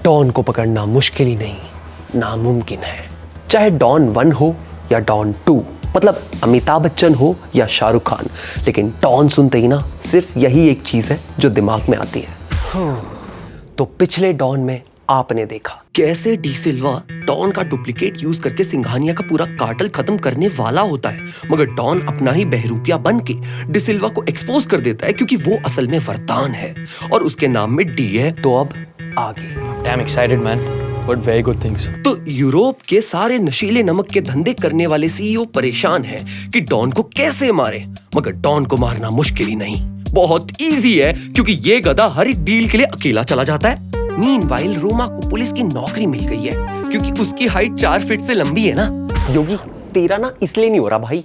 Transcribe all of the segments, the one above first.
Don को पकड़ना मुश्किल ही नहीं, नामुमकिन है। चाहे डॉन 1 हो या डॉन 2, मतलब अमिताभ बच्चन हो या शाहरुख खान, लेकिन डॉन सुनते ही ना सिर्फ यही एक चीज है जो दिमाग में आती है। तो पिछले डॉन में आपने देखा कैसे डी सिल्वा डॉन का डुप्लीकेट यूज करके सिंघानिया का पूरा कार्टेल खत्म करने वाला होता है, मगर डॉन अपना ही बहरूपिया बन के डी सिल्वा को एक्सपोज कर देता है क्योंकि वो असल में वरदान है और उसके नाम में डी है। तो अब आगे Damn excited, man. But very good things. तो यूरोप के सारे नशीले नमक के धंधे करने वाले सीईओ परेशान हैं कि डॉन को कैसे मारे, मगर डॉन को मारना मुश्किल ही नहीं, बहुत इजी है क्योंकि ये गधा हर एक डील के लिए अकेला चला जाता है। मीनवाइल रोमा को पुलिस की नौकरी मिल गई है क्योंकि उसकी हाइट 4 फीट से लंबी है ना। योगी तेरा ना इसलिए नहीं हो रहा भाई।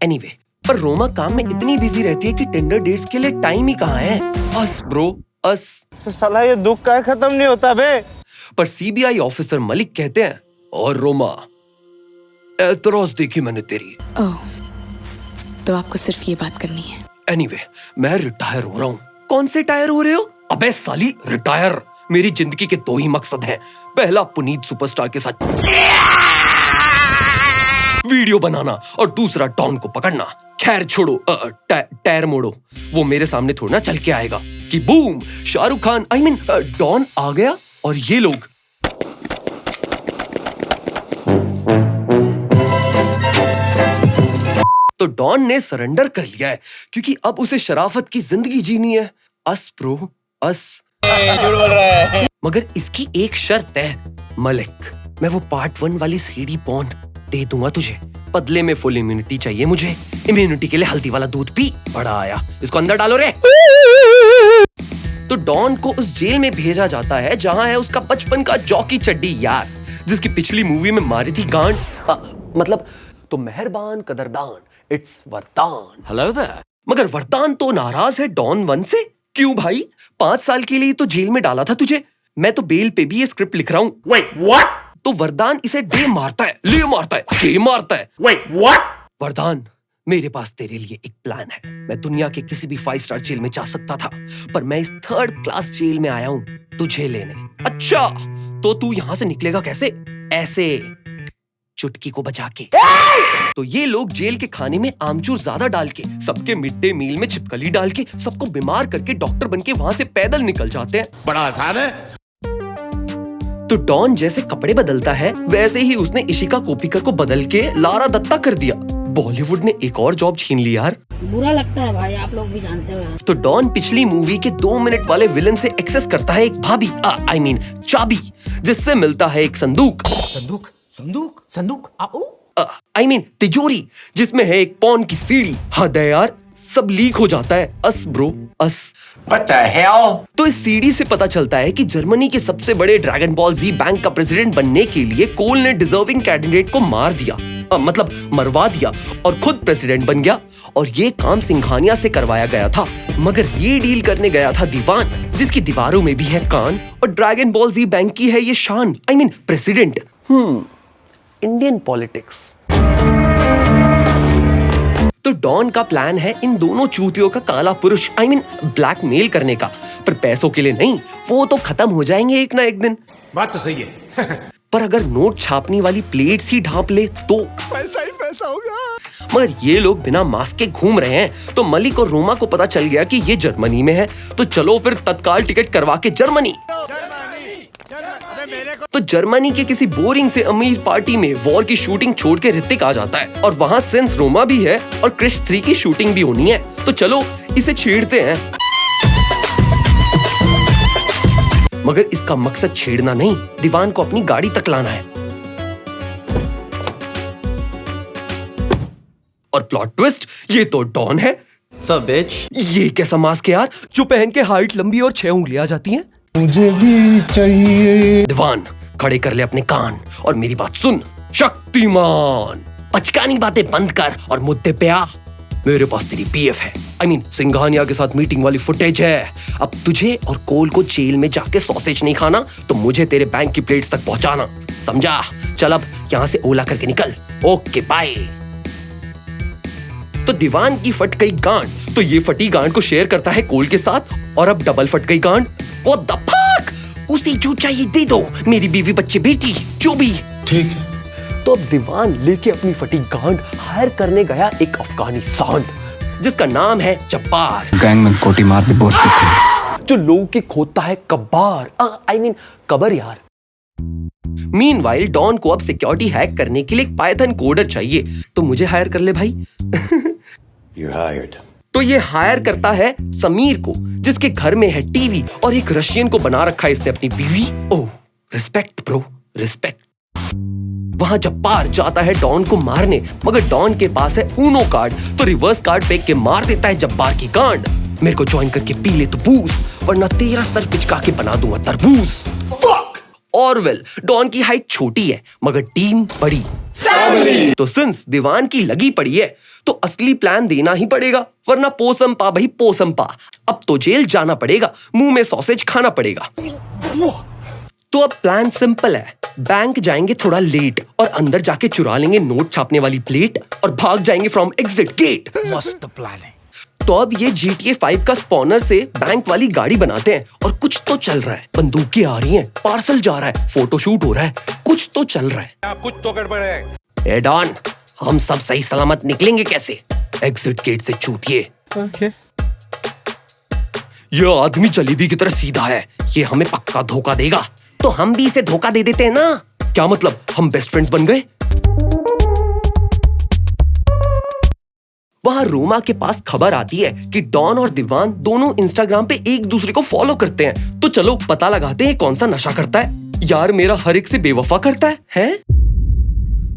एनीवे, पर रोमा काम में इतनी बिजी रहती है कि टिंडर डेट्स के लिए टाइम ही कहाँ है। अस ब्रो अस। साला ये दुख का खत्म नहीं होता बे। पर सीबीआई ऑफिसर मलिक कहते हैं, और रोमा एतराज देखी मैंने तेरी। ओह, तो आपको सिर्फ ये बात करनी है। एनीवे, मैं रिटायर हो रहा हूँ। कौन से टायर हो रहे हो? अबे साली रिटायर। मेरी जिंदगी के 2 ही मकसद हैं। पहला पुनीत सुपरस्टार के साथ वीडियो बनाना और दूसरा डॉन को पकड़ना। खैर छोड़ो, टायर मोड़ो, वो मेरे सामने थोड़ा ना चल के आएगा कि बूम शाहरुख खान डॉन आ गया और ये लोग। तो डॉन ने सरेंडर कर लिया है क्योंकि अब उसे शराफत की जिंदगी जीनी है। अस ब्रो अस। झूठ बोल रहा है। मगर इसकी एक शर्त है मलिक, मैं वो पार्ट 1 वाली सीडी पॉन्ड दे दूंगा तुझे, बदले में फुल इम्यूनिटी चाहिए मुझे। इम्यूनिटी के लिए हल्दी वाला दूध पी। बड़ा आया, इसको अंदर डालो रे। तो डॉन को उस जेल में भेजा जाता है जहां है उसका बचपन का जॉकी चड्डी यार, जिसकी पिछली मूवी में मारी थी गांड। मतलब तो मेहरबान कदरदान, इट्स वरदान। Hello there. मगर वरदान तो नाराज है डॉन 1 से। क्यों भाई? 5 साल के लिए तो जेल में डाला था तुझे, मैं तो बेल पे भी ये स्क्रिप्ट लिख रहा हूँ। Wait, what? तो वरदान इसे डे मारता है, ले मारता है, के मारता है। Wait, what? वरदान, मेरे पास तेरे लिए एक प्लान है। मैं दुनिया के किसी भी 5 स्टार जेल में जा सकता था, पर मैं इस 3rd क्लास जेल में आया हूँ तुझे लेने। अच्छा, तो तू यहाँ से निकलेगा कैसे? ऐसे, चुटकी को बचा के। तो ये लोग जेल के खाने में आमचूर ज्यादा डाल के, सबके मिड डे मील में छिपकली डाल के, सबको बीमार करके डॉक्टर बनके वहां से पैदल निकल जाते हैं। बड़ा आसान है। तो डॉन जैसे कपड़े बदलता है वैसे ही उसने इशिका कोप्पिकर को बदल के लारा दत्ता कर दिया। बॉलीवुड ने एक और जॉब छीन ली यार। बुरा लगता है भाई, आप लोग भी जानते हो। तो डॉन पिछली मूवी के 2 मिनट वाले विलन से एक्सेस करता है एक भाभी, चाबी, जिससे मिलता है एक संदूक। संदूक संदूक संदूक तिजोरी, जिसमें है एक पॉन की सीढ़ी। हद है यार, सब लीक हो जाता है। Us bro us. What the hell? तो इस सीढ़ी से पता चलता है कि जर्मनी के सबसे बड़े ड्रैगन बॉल जी बैंक का प्रेसिडेंट बनने के लिए कोल ने डिजर्विंग कैंडिडेट को मार दिया, मतलब मरवा दिया, और खुद प्रेसिडेंट बन गया। और ये काम सिंघानिया से करवाया गया था, मगर ये डील करने गया था दीवान, जिसकी दीवारों में भी है कान, और ड्रैगन बॉल जी बैंक की है ये शान, प्रेसिडेंट। Indian politics. तो डॉन का प्लान है इन दोनों चूतियों का काला पुरुष ब्लैकमेल करने का, पर पैसों के लिए नहीं, वो तो खत्म हो जाएंगे एक ना एक दिन। बात तो सही है। पर अगर नोट छापने वाली प्लेट्स ही ढांप ले तो पैसा ही पैसा होगा। मगर ये लोग बिना मास्क के घूम रहे हैं। तो मलिक और रोमा को पता चल गया कि ये जर्मनी में है, तो चलो फिर तत्काल टिकट करवा के जर्मनी। तो जर्मनी के किसी बोरिंग से अमीर पार्टी में वॉर की शूटिंग छोड़ के ऋतिक आ जाता है, और वहाँ सिंस रोमा भी है और क्रिश 3 की शूटिंग भी होनी है। तो चलो इसे छेड़ते हैं। मगर इसका मकसद छेड़ना नहीं, दीवान को अपनी गाड़ी तक लाना है। और प्लॉट ट्विस्ट, ये तो डॉन है। What's up, bitch? ये कैसा मास्क है यार, जो पहन के हाइट लंबी और 6 उंगलियां आ जाती हैं। मुझे भी चाहिए। दीवान, खड़े कर ले अपने कान और मेरी बात सुन। शक्तिमान, पचकानी बातें बंद कर और मुद्दे पे आ। मेरे पास तेरी पीएफ है, सिंघानिया के साथ मीटिंग वाली फुटेज है। अब तुझे और कोल को जेल में जाके सॉसेज नहीं खाना, तो मुझे तेरे बैंक की प्लेट्स तक पहुंचाना, समझा? चल अब यहाँ से ओला करके निकल। Okay bye. तो दीवान की फट गई गांड, तो ये फटी गांड को शेयर करता है कोल के साथ, और अब डबल फट गई गांड। What the fuck? उसे जो चाहिए दे दो, मेरी बीवी बच्चे बेटी जो भी। ठीक है। तो अब दीवान लेके अपनी फटी गांड हायर करने गया एक अफगानी सांड जिसका नाम है जब्बार। गैंग में कोटी मार भी बोलते थे, जो लोगों के खोदता है कब्बार, I mean कबर यार। मीनवाइल डॉन को अब सिक्योरिटी हैक करने के लिए एक पाइथन कोडर चाहिए, तो मुझे हायर कर ले भाई। You're hired. तो ये हायर करता है समीर को, जिसके घर में है टीवी और एक रशियन को बना रखा है इसने अपनी बीवी। ओह रिस्पेक्ट ब्रो, रिस्पेक्ट। वहां जब्बार जाता है डॉन को मारने, मगर डॉन के पास है ऊनो कार्ड, तो रिवर्स कार्ड फेंक के मार देता है जब्बार की गांड। मेरे को ज्वाइन करके पी ले तो बूस, वरना तेरा सर पिचका के बना दूंगा तरबूज। ऑरवेल, डॉन की हाइट छोटी है मगर टीम बड़ी। फैमिली। तो सिंस दीवान की लगी पड़ी है तो असली प्लान देना ही पड़ेगा, वरना पोसम पा भाई पोसम पा। अब तो जेल जाना पड़ेगा, मुंह में सॉसेज खाना पड़ेगा। तो अब प्लान सिंपल है, बैंक जाएंगे थोड़ा लेट और अंदर जाके चुरा लेंगे नोट छापने वाली प्लेट और भाग जाएंगे फ्रॉम एग्जिट गेट। मस्त प्लान है। तो अब ये GTA 5 का स्पॉनर से बैंक वाली गाड़ी बनाते हैं और कुछ तो चल रहा है, बंदूकें आ रही हैं, पार्सल जा रहा है, फोटोशूट हो रहा है, कुछ तो चल रहा है। कुछ तो गड़बड़ है। ए डॉन, हम सब सही सलामत निकलेंगे कैसे? एग्जिट गेट से चूतिए। ये आदमी जलेबी की तरह सीधा है, ये हमें पक्का धोखा देगा, तो हम भी इसे धोखा दे देते हैं ना। क्या मतलब, हम बेस्ट फ्रेंड्स बन गए? वहां रोमा के पास खबर आती है कि डॉन और दीवान दोनों इंस्टाग्राम पे एक दूसरे को फॉलो करते हैं, तो चलो पता लगाते हैं कौन सा नशा करता है। यार मेरा हर एक से बेवफा करता है?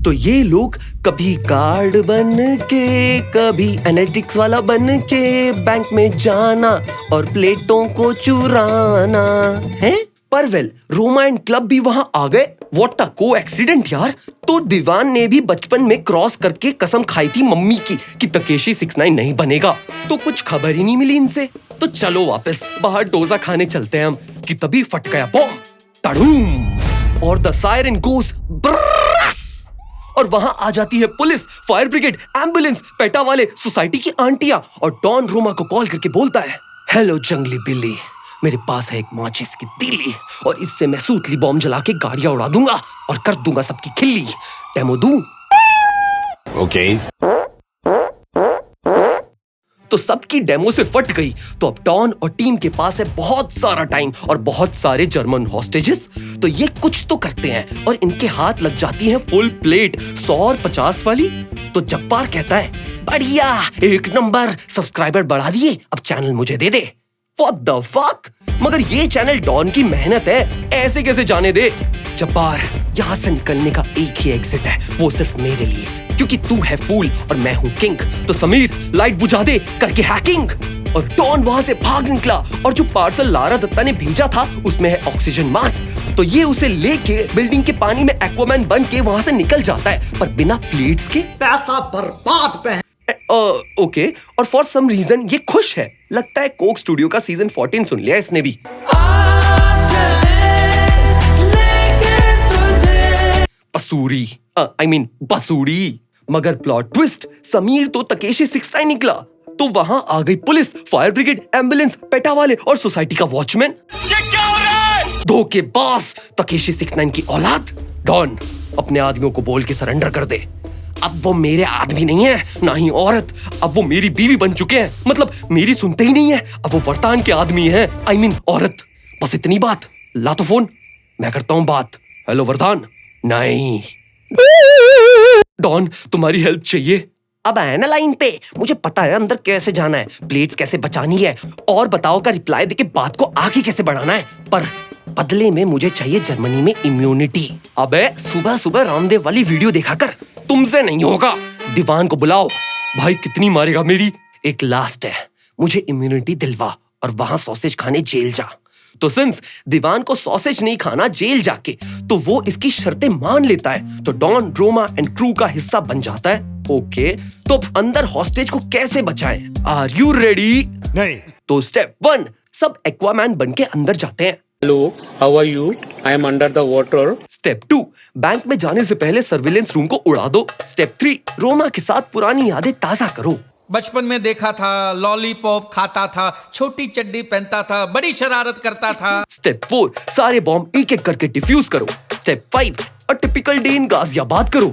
तो ये लोग कभी गार्ड बन के, कभी एनालिटिक्स वाला बन के बैंक में जाना और प्लेटों को चुराना है। पर वेल, रोमा एंड क्लब भी वहां आ गए। व्हाट अ कोएक्सीडेंट यार। तो दीवान ने भी बचपन में क्रॉस करके कसम खाई थी मम्मी की कि तकेशी 69 नहीं बनेगा, तो कुछ खबर ही नहीं मिली इनसे। तो चलो वापस बाहर डोसा खाने चलते हैं हम, कि तभी फट गया बॉम्ब, तड़ूम, और द सायरन गोस और वहां आ जाती है police, fire brigade, ambulance, PETA वाले, सोसाइटी की आंटियां, और डॉन रोमा को कॉल करके बोलता है, हेलो जंगली बिल्ली, मेरे पास है एक माचिस की तीली और इससे मैं सूतली बॉम्ब जला के गाड़ियां उड़ा दूंगा और कर दूंगा सबकी खिल्ली। डेमो दूं? ओके। तो सबकी डेमो से फट गई। तो अब डॉन और टीम के पास है बहुत सारा टाइम और बहुत सारे जर्मन हॉस्टेजेस, तो ये कुछ तो करते हैं और इनके हाथ लग जाती है फुल प्लेट 100 और 50 वाली। तो जब्बार कहता है, बढ़िया, एक नंबर, सब्सक्राइबर बढ़ा दिए, अब चैनल मुझे दे दे। What the fuck? मगर ये चैनल डॉन की मेहनत है, ऐसे कैसे जाने दे? जब्बार, यहाँ से निकलने का एक ही एग्जिट है, वो सिर्फ मेरे लिए, क्योंकि तू है फूल और मैं हूँ किंग। तो समीर, लाइट बुझा दे करके हैकिंग। और डॉन वहां से भाग निकला और जो पार्सल लारा दत्ता ने भेजा था उसमें है ऑक्सीजन मास्क, तो ये उसे लेके बिल्डिंग के पानी में एक्वामैन बन के वहां से निकल जाता है, पर बिना प्लेट्स के। पैसा बर्बाद पे। ओके, और फॉर सम रीजन ये खुश है। लगता है कोक स्टूडियो का सीजन 14 सुन लिया इसने भी। Pasoori, I mean बसूरी। मगर प्लॉट ट्विस्ट, समीर तो तकेशी 69 निकला। तो वहां आ गई police, fire brigade, ambulance, PETA वाले और सोसाइटी का वॉचमैन। ये क्या हो रहा है? धोखेबाज तकेशी 69 की औलाद। डॉन, अपने आदमियों को बोल के सरेंडर कर दे। अब वो मेरे आदमी नहीं है, ना ही औरत, अब वो मेरी बीवी बन चुके हैं। मतलब मेरी सुनते ही नहीं है, अब वो वर्तान के आदमी हैं, I mean औरत। बस इतनी बात। ला तो फोन, मैं करता हूँ बात। हेलो वर्तान। नहीं। डॉन, तुम्हारी हेल्प चाहिए। अब है ना लाइन पे, मुझे पता है अंदर कैसे जाना है, प्लेट्स कैसे बचानी है, और बताओ का रिप्लाई देके बात को आगे कैसे बढ़ाना है, पर बदले में मुझे चाहिए जर्मनी में इम्यूनिटी। अबे सुबह सुबह रामदेव वाली वीडियो देखा कर, तुमसे नहीं होगा। दीवान को बुलाओ। भाई कितनी मारेगा मेरी? एक लास्ट है, मुझे इम्यूनिटी दिलवा और वहां सॉसेज खाने जेल जा। तो सिंस दीवान को सॉसेज नहीं खाना जेल जाके, तो वो इसकी शर्तें मान लेता है। तो डॉन, रोमा एंड क्रू का हिस्सा बन जाता है। ओके, तो अब अंदर हॉस्टेज को कैसे बचाएं? Are you ready? नहीं। तो स्टेप 1, सब एक्वामैन बन के अंदर जाते हैं। Hello, how are you? I am under the water. Step 2, bank में जाने से पहले सर्विलेंस रूम को उड़ा दो। स्टेप 3, रोमा के साथ पुरानी यादें ताजा करो। बचपन में देखा था, लॉलीपॉप खाता था, छोटी चड्डी पहनता था, बड़ी शरारत करता था। स्टेप 4, सारे बॉम्ब एक एक करके डिफ्यूज करो। Step 5, a typical day in Ghaziabad करो।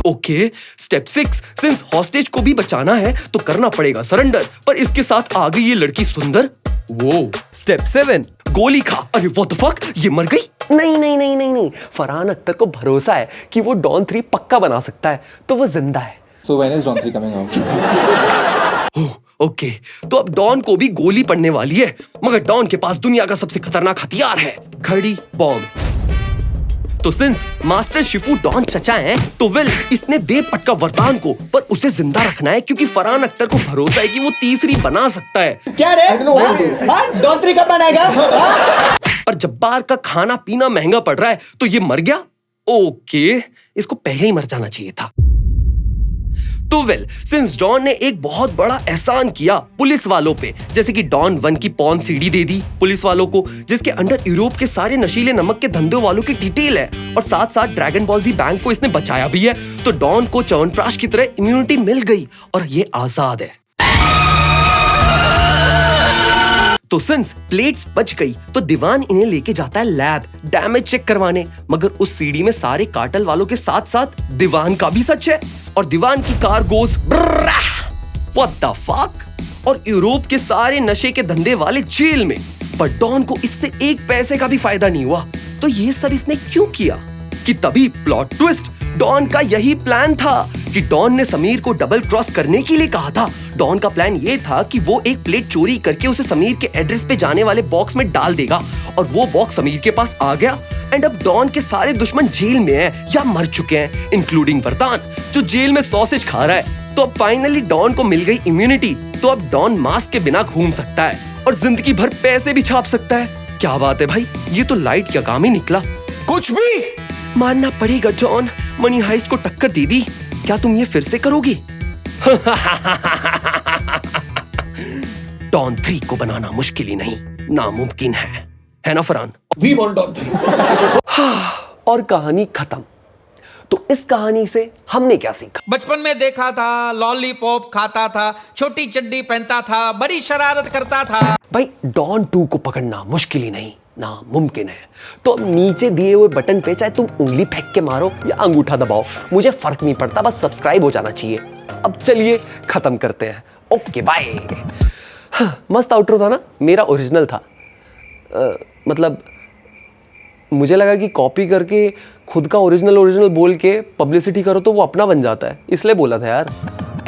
ओके। स्टेप 6, सिंस हॉस्टेज को भी बचाना है तो करना पड़ेगा सरेंडर, पर इसके साथ आ गई ये लड़की सुंदर। वो। स्टेप 7, गोली खा। अरे व्हाट द फक, ये मर गई? नहीं, फरहान अख्तर को भरोसा है कि वो डॉन 3 पक्का बना सकता है, तो वो जिंदा है। So when is Dawn 3 coming out? Okay, तो अब डॉन को भी गोली पड़ने वाली है, मगर डॉन के पास दुनिया का सबसे खतरनाक हथियार है, घड़ी बॉम्ब। तो सिंस मास्टर शिफू डॉन चचा है, तो वेल इसने दे पटका वरदान को, पर उसे जिंदा रखना है क्योंकि फरहान अख्तर को भरोसा है कि वो तीसरी बना सकता है। क्या रे? डॉन 3 कब बनाएगा? पर जब्बार का खाना पीना महंगा पड़ रहा है, तो ये मर गया। ओके, इसको पहले ही मर जाना चाहिए था। तो वेल, सिंस डॉन ने एक बहुत बड़ा एहसान किया पुलिस वालों पे, जैसे कि डॉन 1 की पॉर्न सीडी दे दी पुलिस वालों को, जिसके अंदर यूरोप के सारे नशीले नमक के धंधे वालों की डिटेल है, और साथ साथ ड्रैगन बॉल जी बैंक को इसने बचाया भी है। तो डॉन को च्यवनप्राश की तरह इम्यूनिटी मिल गई और ये आजाद है। तो सिंस प्लेट्स बच गई, तो दीवान इन्हें लेके जाता है लैब डैमेज चेक करवाने, मगर उस सीडी में सारे कार्टेल वालों के साथ साथ दीवान का भी सच है, और दीवान की car goes what the fuck, और यूरोप के सारे नशे के धंधे वाले जेल में। पर डॉन को इससे एक पैसे का भी फायदा नहीं हुआ। तो ये सब इसने क्यों किया? कि तभी प्लॉट ट्विस्ट, डॉन का यही प्लान था कि डॉन ने समीर को डबल क्रॉस करने के लिए कहा था। डॉन का प्लान ये था कि वो एक प्लेट चोरी करके उसे समीर के एड्रेस पे जाने वाले बॉक्स में डाल देगा, और वो बॉक्स समीर के पास आ गया। एंड अब डॉन के सारे दुश्मन जेल में हैं या मर चुके हैं, इंक्लूडिंग वरदान जो जेल में सॉसेज खा रहा है। तो अब फाइनली डॉन को मिल गई इम्यूनिटी, तो अब डॉन मास्क के बिना घूम सकता है और जिंदगी भर पैसे भी छाप सकता है। क्या बात है भाई, ये तो लाइट का काम ही निकला। कुछ भी मानना पड़ेगा डॉन, मनी हाइस्ट को टक्कर दे दी। क्या तुम ये फिर से करोगे? डॉन 3 को बनाना मुश्किल ही नहीं, नामुमकिन है ना फरहान? We want Dawn 3. और कहानी खत्म। तो इस कहानी से हमने क्या सीखा? बचपन में देखा था, लॉलीपॉप खाता था, छोटी चड्डी पहनता था, बड़ी शरारत करता था। भाई डॉन 2 को पकड़ना मुश्किल ही नहीं, नामुमकिन है। तो अब नीचे दिए हुए बटन पे चाहे तुम उंगली फेंक के मारो या अंगूठा दबाओ, मुझे फर्क नहीं पड़ता, बस सब्सक्राइब हो जाना चाहिए। अब चलिए खत्म करते हैं। Okay bye. मस्त आउटरो था ना, मेरा ओरिजिनल था। मतलब मुझे लगा कि कॉपी करके खुद का ओरिजिनल बोल के पब्लिसिटी करो तो वो अपना बन जाता है, इसलिए बोला था यार।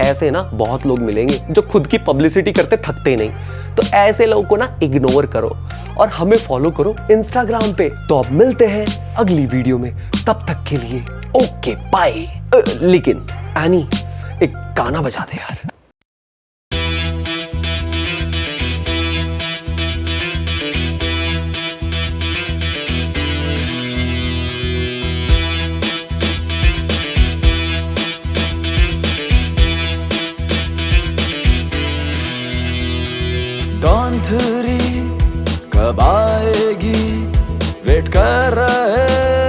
ऐसे ना बहुत लोग मिलेंगे जो खुद की पब्लिसिटी करते थकते नहीं, तो ऐसे लोगों को ना इग्नोर करो और हमें फॉलो करो इंस्टाग्राम पे। तो अब मिलते हैं अगली वीडियो में, तब तक के लिए ओके बाय। लेकिन एनी एक गाना बजा दे यार। Dawn 3 कब आएगी, वेट कर रहे